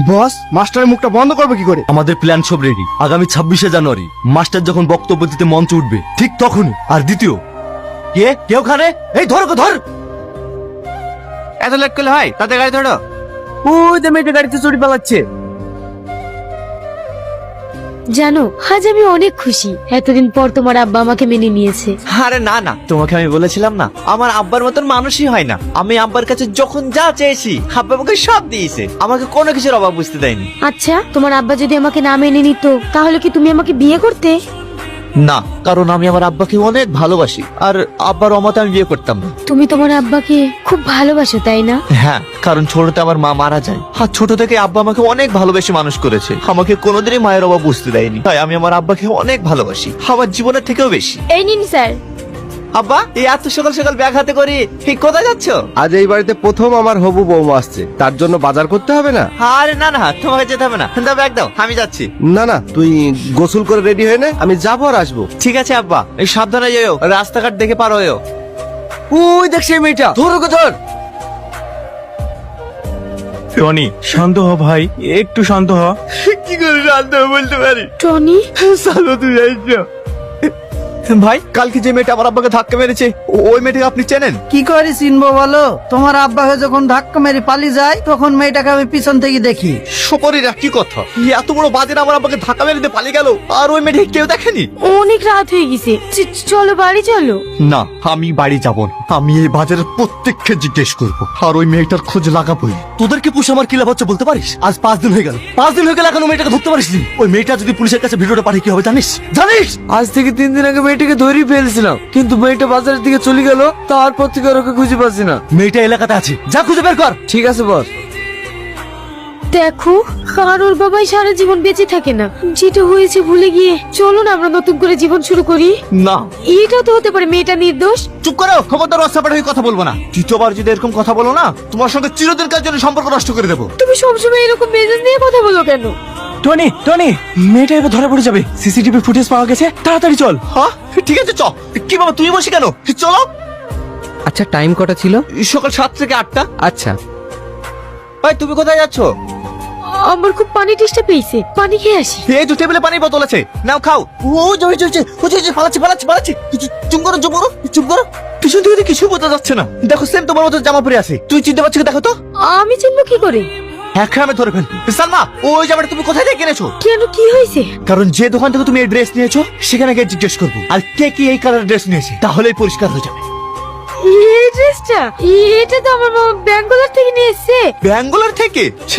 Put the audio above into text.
বস, মাস্টারের মুখটা বন্ধ করবে কি করে? আমাদের প্ল্যান সব রেডি। আগামী 26শে জানুয়ারি মাস্টার যখন বক্তব্য দিতে মঞ্চে উঠবে ঠিক তখনই। আর দ্বিতীয়, কেউ খানে এই ধর ধর। এত লেট করলে হয়? তাদের গাড়ি ধরো। ওই যে মেয়েটা গাড়িতে চড়ি পালাচ্ছে। জানো, আজ আমি অনেক খুশি। এতদিন পর তোমার আব্বা আমাকে মেনে নিয়েছে। আরে না না, তোমাকে আমি বলেছিলাম না আমার আব্বার মতন মানুষই হয় না। আমি আব্বার কাছে যখন যা চেয়েছি আব্বা আমাকে সব দিয়েছে, আমাকে কোনো কিছুর অভাব বুঝতে দেয়নি। আচ্ছা, তোমার আব্বা যদি আমাকে না মেনে নিত তাহলে কি তুমি আমাকে বিয়ে করতে? না, কারণ আমি আমার আব্বাকে অনেক ভালোবাসি, আর আব্বার অমতে আমি বিয়ে করতাম না। তুমি তোমার আব্বাকে খুব ভালোবাসো, তাই না? হ্যাঁ, কারণ ছোটতে আমার মা মারা যায়, আর ছোট থেকে আব্বা আমাকে অনেক ভালোবেসে মানুষ করেছে। আমাকে কোনোদিনই মায়ের অভাব বুঝতে দেয়নি, তাই আমি আমার আব্বাকে অনেক ভালোবাসি, আমার জীবনের থেকেও বেশি। এই নিন স্যার। আব্বা, এই এত সকাল সকাল ব্যাগ হাতে করি ঠিক কোথায় যাচ্ছ? আজ এই বাড়িতে প্রথম আমার হবু বৌমা আসছে, তার জন্য বাজার করতে হবে না? আরে না না, তোমাকে যেতে হবে না। দাও ব্যাগ দাও, আমি যাচ্ছি। না না, তুই গোসল করে রেডি হয়ে নে, আমি যাবো আর আসবো। ঠিক আছে আব্বা, এই সাবধানে যেও, রাস্তাঘাট দেখে পার হয়েও। ওই দেখ সেই মেয়েটা, ধর ওকে ধর। টনি, শান্ত হ ভাই, একটু শান্ত হ। কি করে শান্ত বলতে পারি? টনি, সালো তুই যাইছো ভাই, কালকে যে মেয়েটা আমার আব্বাকে ধাক্কা মেরেছে ওই মেয়েটাকে আপনি চেনেন? কি করে চিনবো বলো? তোমার আব্বাকে যখন ধাক্কা মেরে পালিয়ে যায় তখন মেয়েটাকে আমি পিছন থেকে দেখি। সপরিরা কি কথা, এত বড় বাজের আমার আব্বাকে ধাক্কা মেরে দিয়ে পালিয়ে গেল, আর ওই মেয়েটাকে কেউ দেখেনি? অনেক রাত হয়ে গেছে, চলো বাড়ি চলো। না, আমি বাড়ি যাব না। আমি এই বাজারের প্রত্যেককে জিজ্ঞেস করবো, আর ওই মেয়েটার খোঁজ লাগাবোই। তোদেরকে পুষ আমার কি লাভ হচ্ছে বলতে পারিস? আজ 5 দিন হয়ে গেল, 5 দিন হয়ে গেল এখনো মেয়েটাকে ধরতে পারিস নি। ওই মেয়েটা যদি পুলিশের কাছে ভিডিওটা পাঠিয়ে কি হবে জানিস? জানিস? আজ থেকে 3 দিন আগে মেয়েটাকে ধরেই ফেলছিলাম, কিন্তু মেয়েটা বাজারের দিকে চলে গেল, তারপর থেকে আর ওকে খুঁজে পাচ্ছি না। মেয়েটা এলাকাতে আছে, যা খুঁজে বের কর। ঠিক আছে বস। দেখো, কারোর বাবাই সারা জীবন বেঁচে থাকে না। যেটা হয়েছে ভুলে গিয়ে চলো না আমরা নতুন করে জীবন শুরু করি। না, এটা তো হতে পারে মেয়েটা নির্দোষ। চুপ করো, খবরদার রাস্তাপাড়ে হয়ে কথা বলবো না। দ্বিতীয়বার যদি এরকম কথা বলো না, তোমার সঙ্গে চিরদিন কার জন্য সম্পর্ক নষ্ট করে দেবো। তুমি সবসময় এরকম মেজাজ নিয়ে কথা বলো কেন? টনি, টনি, মেয়েটা এবার ধরা পড়ে যাবে। সিসিটিভি ফুটেজ পাওয়া গেছে, তাড়াতাড়ি চল। হ্যাঁ ঠিক আছে, চ। কি বাবা, তুমি বসে কেন? চলো। আচ্ছা, টাইম কটা ছিল? সকাল 7 থেকে 8টা। আচ্ছা, ভাই তুমি কোথায় যাচ্ছ? আমার খুব পানি টেস্টে পেয়েছে, পানি খেয়ে আসি। এই তো টেবিলে পানির বোতল আছে, নাও খাও। ও জয় পালাচ্ছে। চুপ করো, চুপ করো। পিছন থেকে কিছু বোঝা যাচ্ছে না। দেখো, সেম তোমার মতো জামা পরে আছে। তুই চিনতে পারছিস? দেখো তো। আমি চিনবো কি করে? এক খামে ধরে ফেল। সালমা, ওই জামাটা তুমি কোথায় থেকে কিনেছো? কেন, কি হয়েছে? কারণ যে দোকান থেকে তুমি এই ড্রেস নিয়েছো সেখানে গিয়ে জিজ্ঞেস করবো, আর কে কি এই কালার ড্রেস নিয়েছে, তাহলেই পরিষ্কার হয়ে যাবে। এই ড্রেসটা, এটা তো আমার মামা ব্যাঙ্গালোর থেকে নিয়ে এসেছে। ব্যাঙ্গালোর থেকে? সে